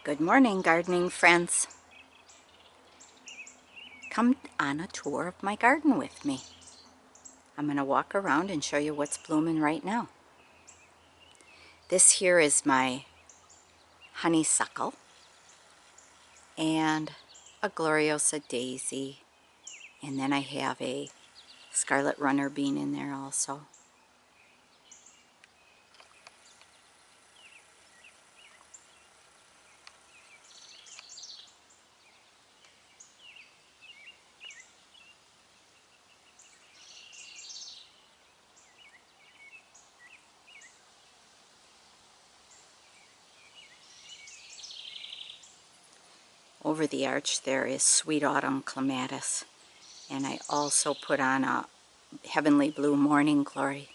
Good morning, gardening friends. Come on a tour of my garden with me. I'm going to walk around and show you what's blooming right now. This here is my honeysuckle and a gloriosa daisy, and then I have a scarlet runner bean in there also. Over the arch there is sweet autumn clematis, and I also put on a heavenly blue morning glory.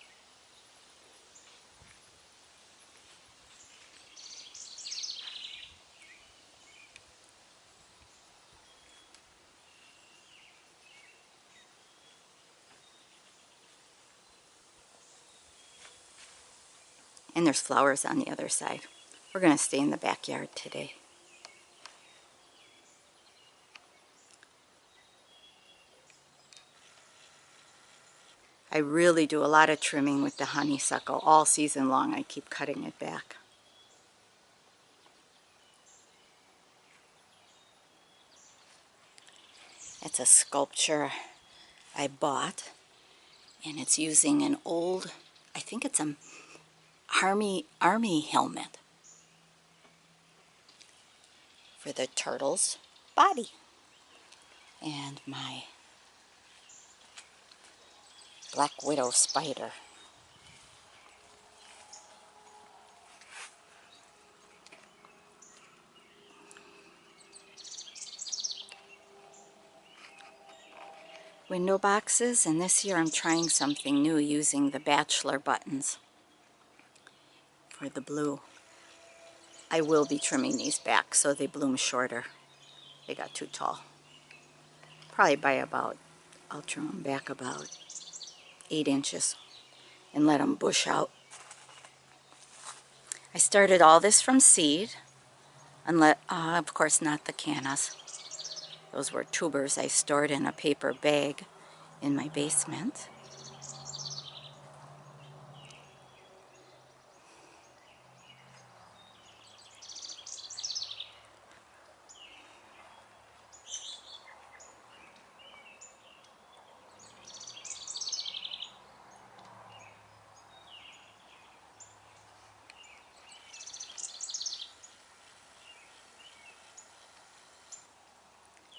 And there's flowers on the other side. We're going to stay in the backyard today. I really do a lot of trimming with the honeysuckle all season long. I keep cutting it back. It's a sculpture I bought, and it's using an old, I think it's an army helmet for the turtle's body. And my black widow spider. Window boxes, and this year I'm trying something new using the bachelor buttons for the blue. I will be trimming these back so they bloom shorter. They got too tall. Probably by about, I'll trim them back about 8 inches and let them bush out. I started all this from seed, unless, of course not the cannas. Those were tubers I stored in a paper bag in my basement.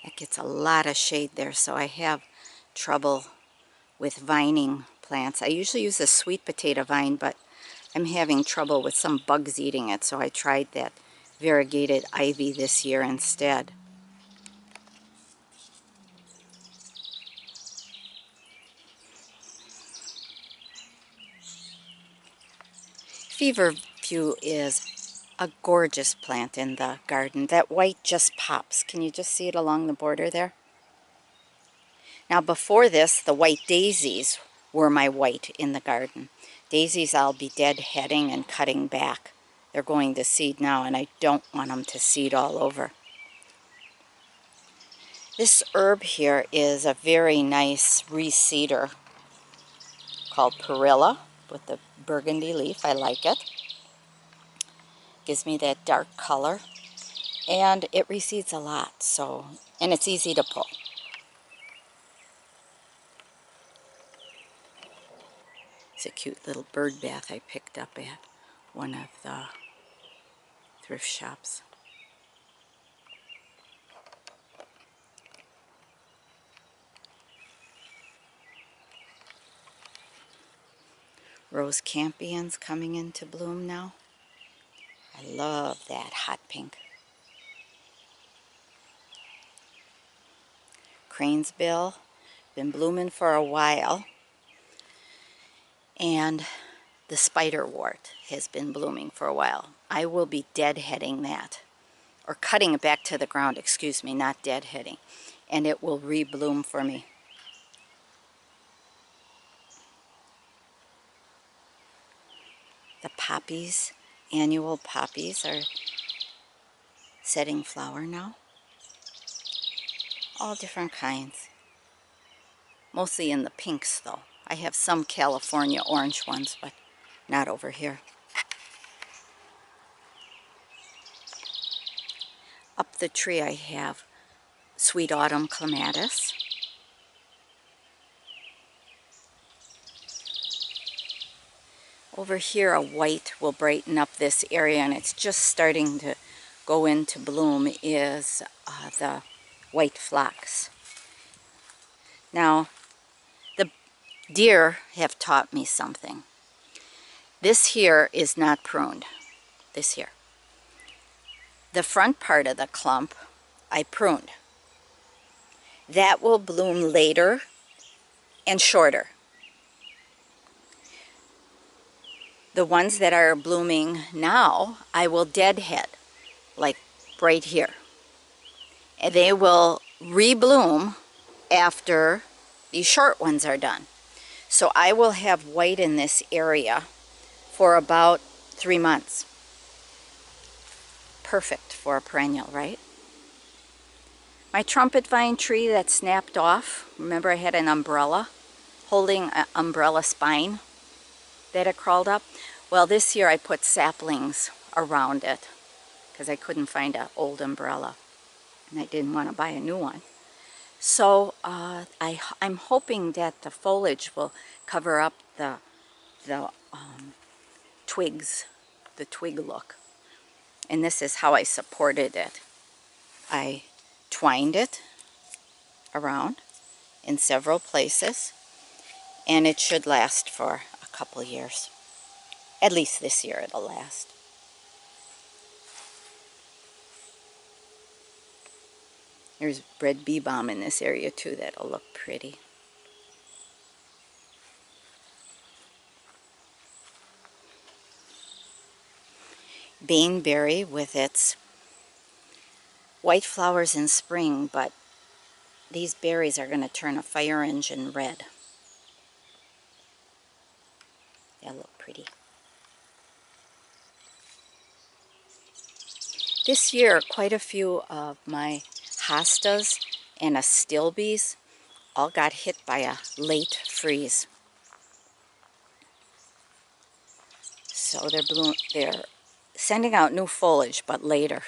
It gets a lot of shade there, so I have trouble with vining plants. I usually use a sweet potato vine, but I'm having trouble with some bugs eating it, so I tried that variegated ivy this year instead. Feverfew is a gorgeous plant in the garden. That white just pops. Can you just see it along the border there? Now before this, the white daisies were my white in the garden. Daisies I'll be deadheading and cutting back. They're going to seed now, and I don't want them to seed all over. This herb here is a very nice reseeder called perilla with the burgundy leaf. I like it. Gives me that dark color, and it reseeds a lot, so, and it's easy to pull. It's a cute little bird bath I picked up at one of the thrift shops. Rose campions coming into bloom now. I love that hot pink. Cranesbill, been blooming for a while. And the spiderwort has been blooming for a while. I will be deadheading that, or cutting it back to the ground, excuse me, not deadheading. And it will rebloom for me. The poppies, annual poppies, are setting flower now. All different kinds. Mostly in the pinks though. I have some California orange ones, but not over here. Up the tree I have Sweet Autumn Clematis. Over here a white will brighten up this area, and it's just starting to go into bloom, is the white phlox. Now, the deer have taught me something. This here is not pruned, this here. The front part of the clump I pruned. That will bloom later and shorter. The ones that are blooming now, I will deadhead, like right here. And they will rebloom after these short ones are done. So I will have white in this area for about 3 months. Perfect for a perennial, right? My trumpet vine tree that snapped off, remember I had an umbrella holding an umbrella spine that it crawled up? Well, this year I put saplings around it because I couldn't find an old umbrella and I didn't want to buy a new one. So I'm hoping that the foliage will cover up the twigs, the twig look. And this is how I supported it. I twined it around in several places, and it should last for a couple years. At least this year it'll last. There's red bee balm in this area too that'll look pretty. Baneberry with its white flowers in spring, but these berries are going to turn a fire engine red. They look pretty. This year, quite a few of my hostas and astilbes all got hit by a late freeze. So they're sending out new foliage, but later.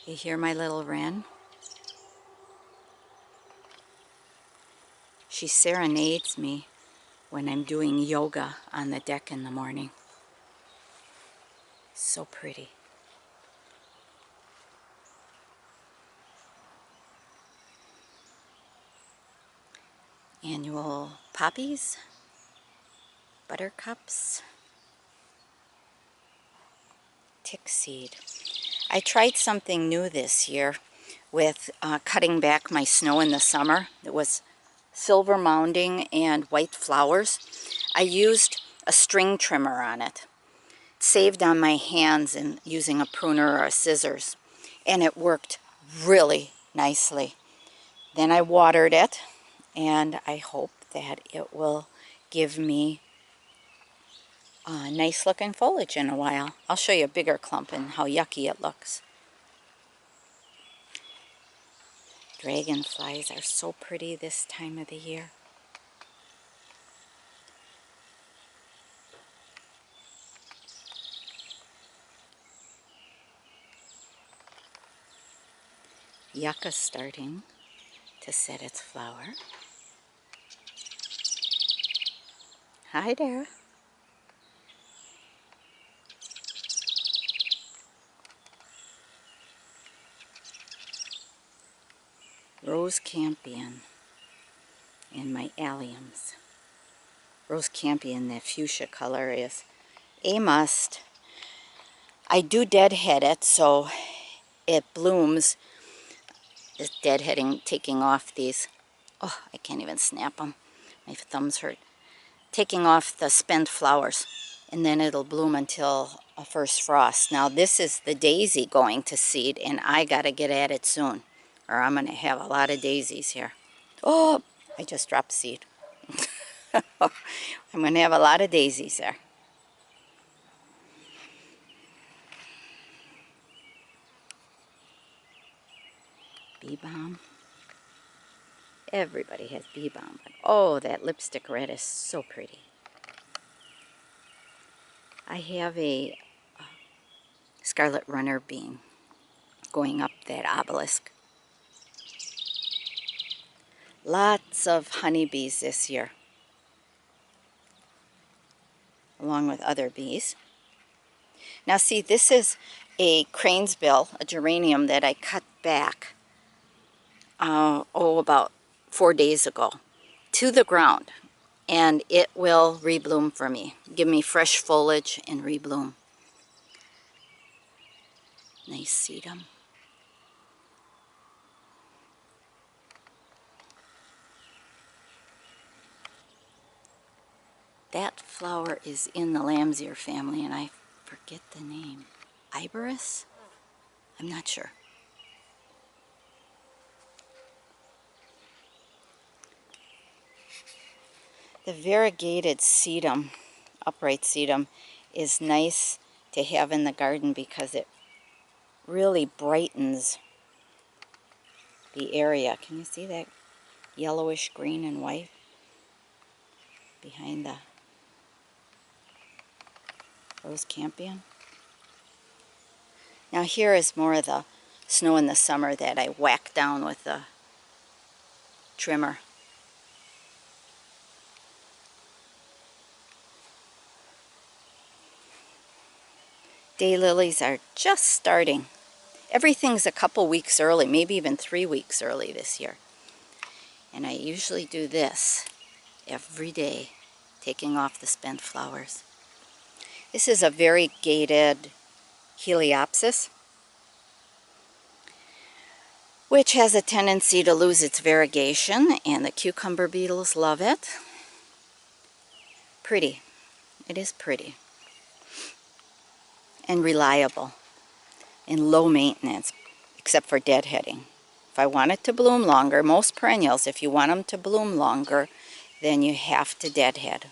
You hear my little wren? She serenades me when I'm doing yoga on the deck in the morning. So pretty. Annual poppies, buttercups, tick seed. I tried something new this year with cutting back my snow in the summer. It was silver mounding and white flowers. I used a string trimmer on it. It saved on my hands and using a pruner or a scissors, and it worked really nicely. Then I watered it, and I hope that it will give me nice looking foliage in a while. I'll show you a bigger clump and how yucky it looks. Dragonflies are so pretty this time of the year. Yucca's starting to set its flower. Hi there. Rose campion and my alliums. Rose campion, the fuchsia color, is a must. I do deadhead it so it blooms. It's deadheading, taking off these. Oh, I can't even snap them. My thumbs hurt. Taking off the spent flowers, and then it'll bloom until a first frost. Now this is the daisy going to seed, and I gotta get at it soon, or I'm gonna have a lot of daisies here. Oh, I just dropped seed. I'm gonna have a lot of daisies there. Bee balm. Everybody has bee balm, but oh, that lipstick red is so pretty. I have a scarlet runner bean going up that obelisk. Lots of honeybees this year, along with other bees. Now see, this is a cranesbill, a geranium that I cut back, about 4 days ago to the ground. And it will rebloom for me. Give me fresh foliage and rebloom. Nice sedum. That flower is in the lamb's ear family, and I forget the name. Iberis? I'm not sure. The variegated sedum, upright sedum, is nice to have in the garden because it really brightens the area. Can you see that yellowish green and white behind the rose campion? Now here is more of the snow in the summer that I whack down with the trimmer. Daylilies are just starting. Everything's a couple weeks early, maybe even 3 weeks early this year. And I usually do this every day, taking off the spent flowers. This is a variegated Heliopsis, which has a tendency to lose its variegation, and the cucumber beetles love it. Pretty. It is pretty. And reliable. And low maintenance, except for deadheading. If I want it to bloom longer, most perennials, if you want them to bloom longer, then you have to deadhead.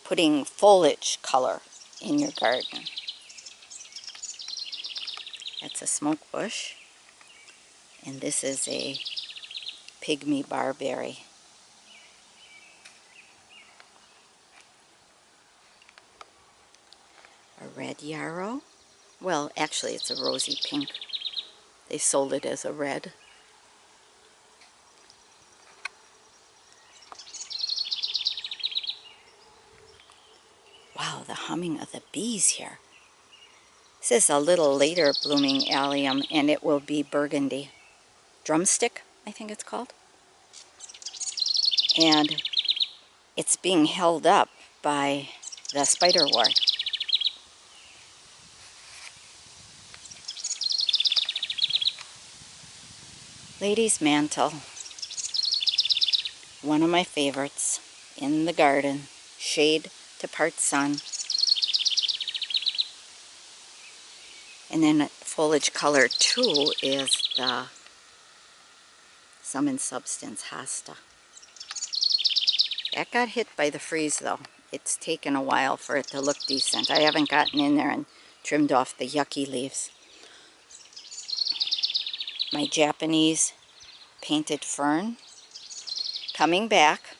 Putting foliage color in your garden. That's a smoke bush. And this is a pygmy barberry. A red yarrow. Well, actually it's a rosy pink. They sold it as a red. Wow, the humming of the bees here. This is a little later blooming allium, and it will be burgundy. Drumstick, I think it's called. And it's being held up by the spiderwort. Lady's mantle. One of my favorites in the garden. Shade to part sun. And then foliage color too is the Sum and Substance Hosta. That got hit by the freeze though. It's taken a while for it to look decent. I haven't gotten in there and trimmed off the yucky leaves. My Japanese painted fern coming back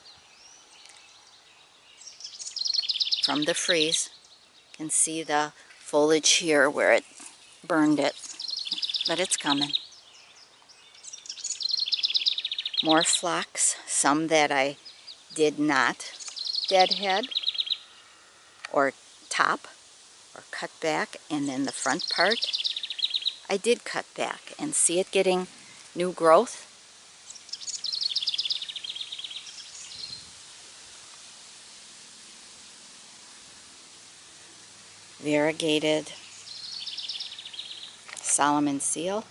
from the freeze. You can see the foliage here where it burned it, but it's coming. More phlox, some that I did not deadhead or top or cut back, and then the front part I did cut back and see it getting new growth. Variegated Solomon seal.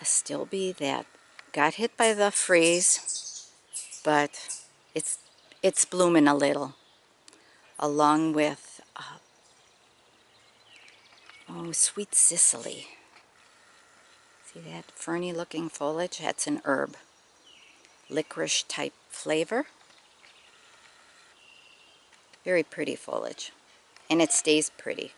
A stilby that got hit by the freeze, but it's blooming a little, along with Sweet Cicely. See that ferny looking foliage? That's an herb. Licorice type flavor. Very pretty foliage. And it stays pretty.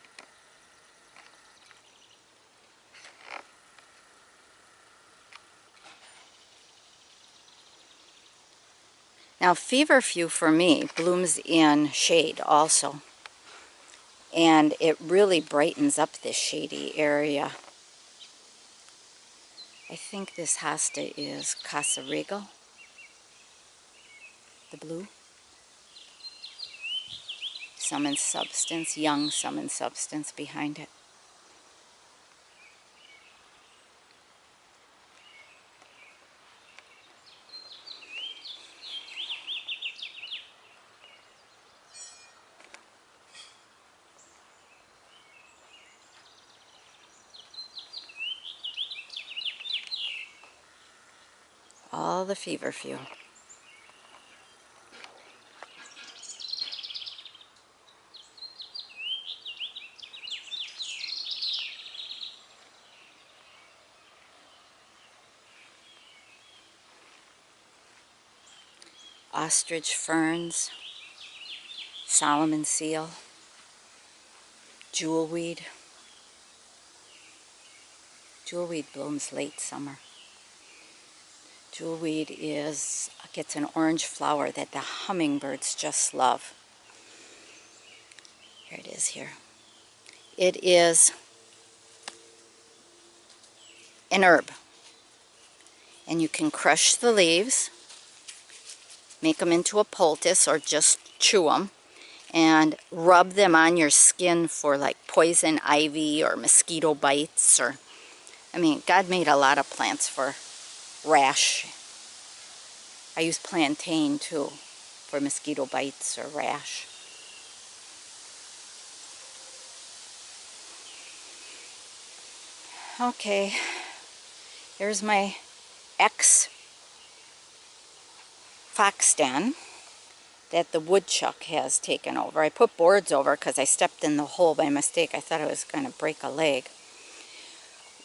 Now feverfew for me blooms in shade also. And it really brightens up this shady area. I think this hosta is Casa Regal, the blue. Some in substance, young some in substance behind it. All the feverfew. Ostrich ferns, Solomon seal, jewelweed. Jewelweed blooms late summer. Jewelweed gets an orange flower that the hummingbirds just love. Here it is here. It is an herb. And you can crush the leaves, make them into a poultice or just chew them, and rub them on your skin for like poison ivy or mosquito bites. Or, I mean, God made a lot of plants for rash. I use plantain too for mosquito bites or rash. Okay, here's my ex-fox den that the woodchuck has taken over. I put boards over because I stepped in the hole by mistake. I thought I was going to break a leg.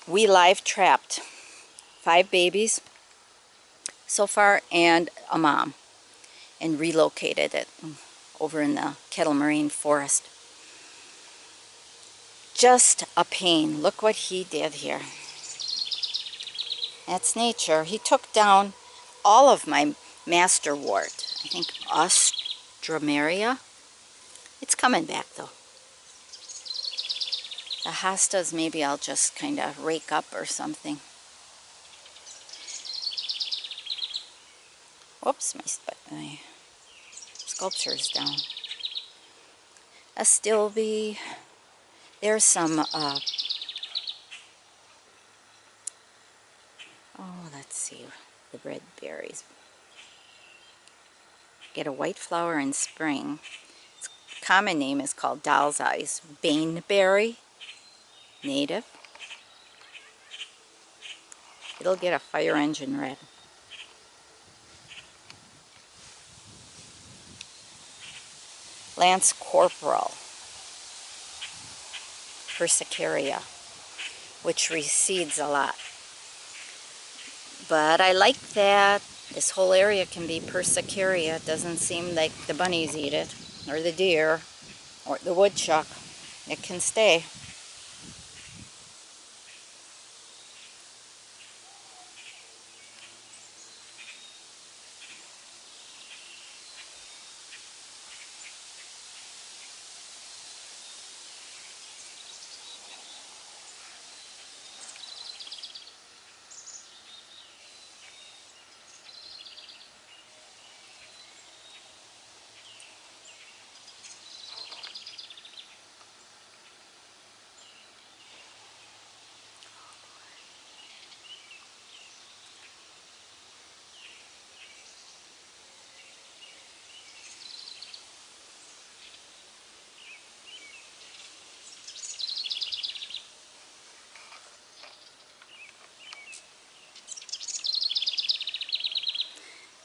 We live trapped 5 babies so far and a mom and relocated it over in the Kettle Moraine forest. Just a pain. Look what he did here. That's nature. He took down all of my masterwort. I think Ostromeria. It's coming back though. The hostas maybe I'll just kind of rake up or something. Whoops, my sculpture's down. Astilbe. There's some, let's see, the red berries. Get a white flower in spring. Its common name is called doll's eyes. Baneberry, native. It'll get a fire engine red. Lance Corporal, Persicaria, which recedes a lot. But I like that this whole area can be Persicaria. It doesn't seem like the bunnies eat it, or the deer, or the woodchuck. It can stay.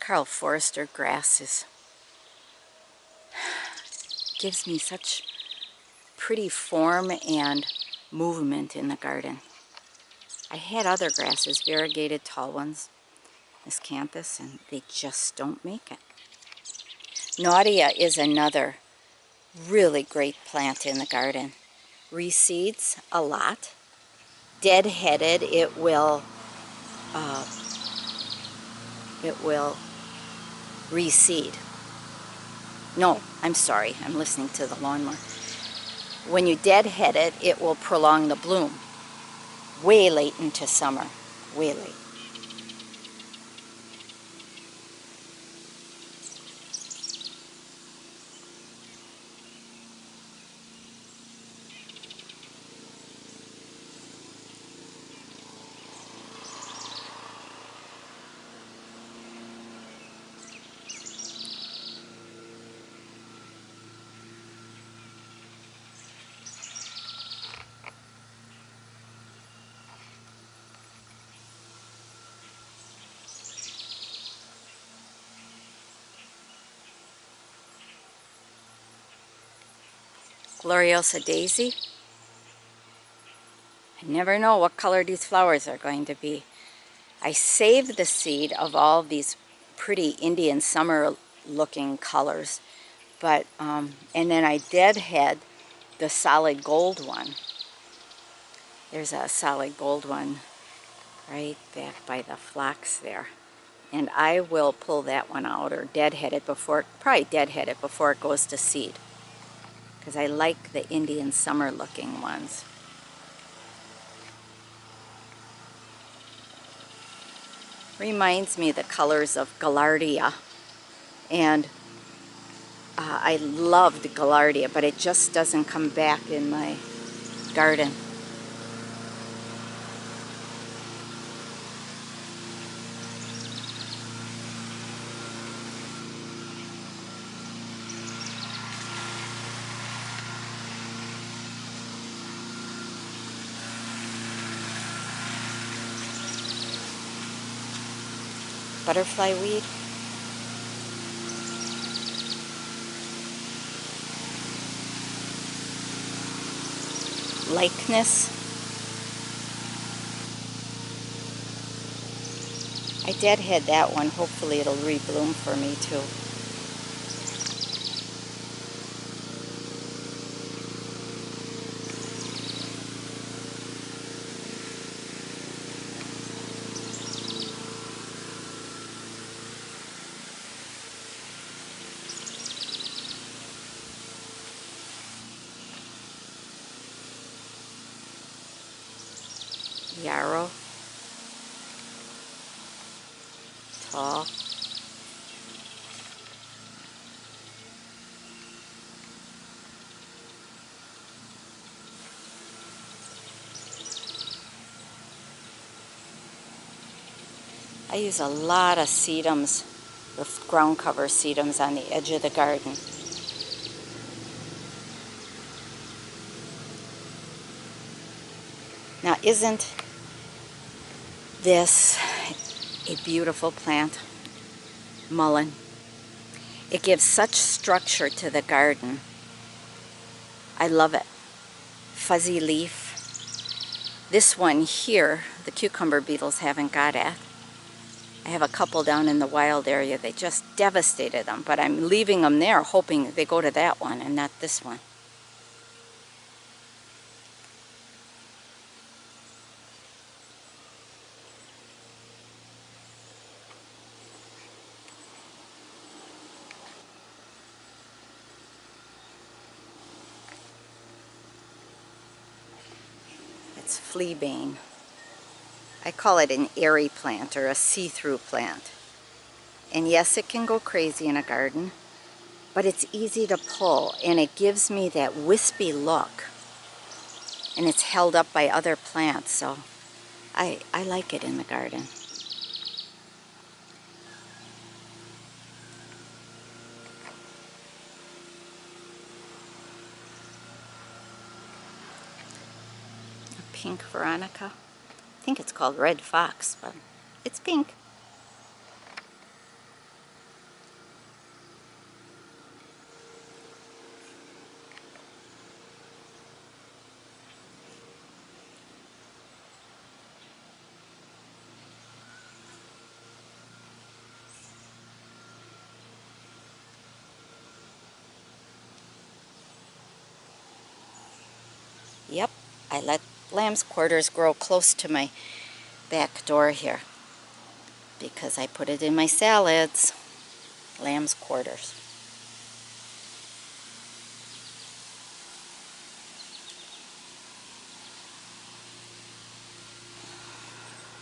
Carl Forster grasses. Gives me such pretty form and movement in the garden. I had other grasses, variegated tall ones, this campus, and they just don't make it. Nautia is another really great plant in the garden. Reseeds a lot. Dead-headed, it will reseed. No, I'm sorry, I'm listening to the lawnmower. When you deadhead it, it will prolong the bloom way late into summer, way late. Gloriosa daisy. I never know what color these flowers are going to be. I saved the seed of all these pretty Indian summer looking colors, but and then I deadhead the solid gold one. There's a solid gold one right back by the phlox there. And I will pull that one out or deadhead it before, probably deadhead it before it goes to seed. Because I like the Indian summer looking ones. Reminds me the colors of Gaillardia. And I loved Gaillardia, but it just doesn't come back in my garden. Butterfly weed. Likeness. I deadhead that one. Hopefully it'll rebloom for me too. Yarrow. Tall. I use a lot of sedums, the ground cover sedums on the edge of the garden. Now isn't this a beautiful plant? Mullein. It gives such structure to the garden. I love it. Fuzzy leaf. This one here, the cucumber beetles haven't got at. I have a couple down in the wild area. They just devastated them, but I'm leaving them there hoping they go to that one and not this one. It's fleabane. I call it an airy plant or a see-through plant. And yes, it can go crazy in a garden, but it's easy to pull and it gives me that wispy look. And it's held up by other plants, so I like it in the garden. A pink Veronica. I think it's called Red Fox, but it's pink. I let lamb's quarters grow close to my back door here because I put it in my salads. Lamb's quarters.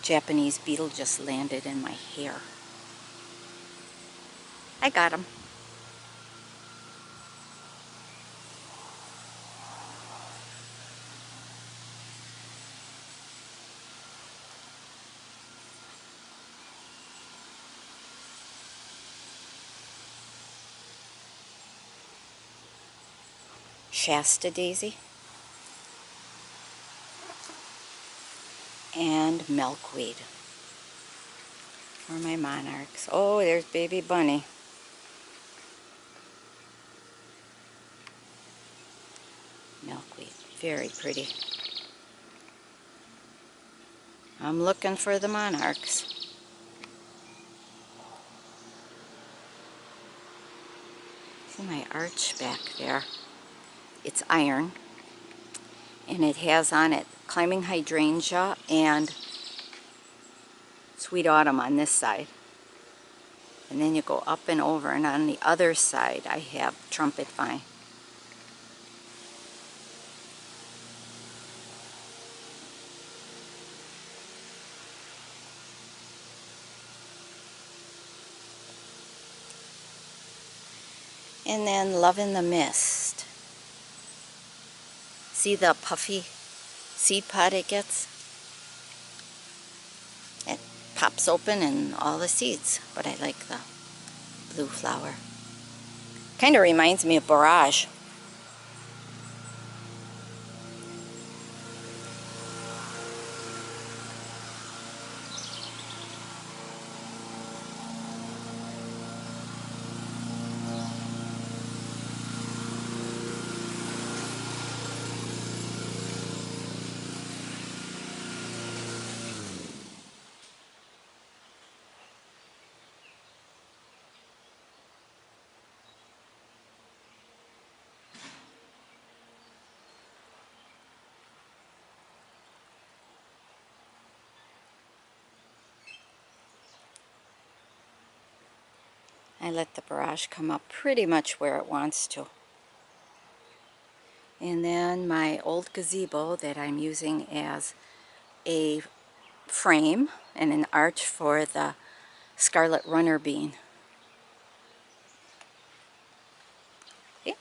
Japanese beetle just landed in my hair. I got him. Shasta daisy and milkweed for my monarchs. Oh, there's baby bunny. Milkweed, very pretty. I'm looking for the monarchs. See my arch back there? It's iron, and it has on it climbing hydrangea and sweet autumn on this side. And then you go up and over, and on the other side I have trumpet vine. And then Love in the Mist. See the puffy seed pod it gets? It pops open and all the seeds, but I like the blue flower. Kind of reminds me of Barrage. I let the Barrage come up pretty much where it wants to. And then my old gazebo that I'm using as a frame and an arch for the scarlet runner bean. Okay.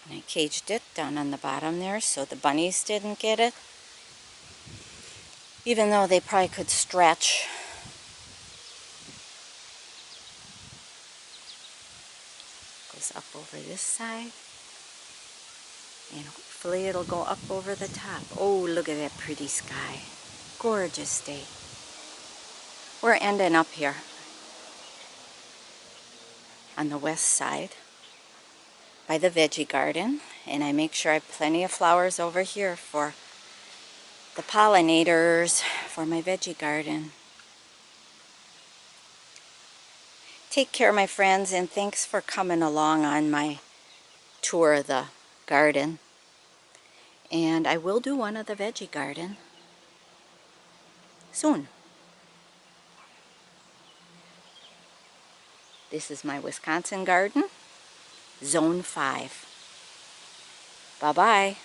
And I caged it down on the bottom there so the bunnies didn't get it. Even though they probably could stretch. Goes up over this side. And hopefully it'll go up over the top. Oh, look at that pretty sky. Gorgeous day. We're ending up here on the west side by the veggie garden. And I make sure I have plenty of flowers over here for the pollinators for my veggie garden. Take care, my friends, and thanks for coming along on my tour of the garden. And I will do one of the veggie garden soon. This is my Wisconsin garden, Zone 5. Bye-bye.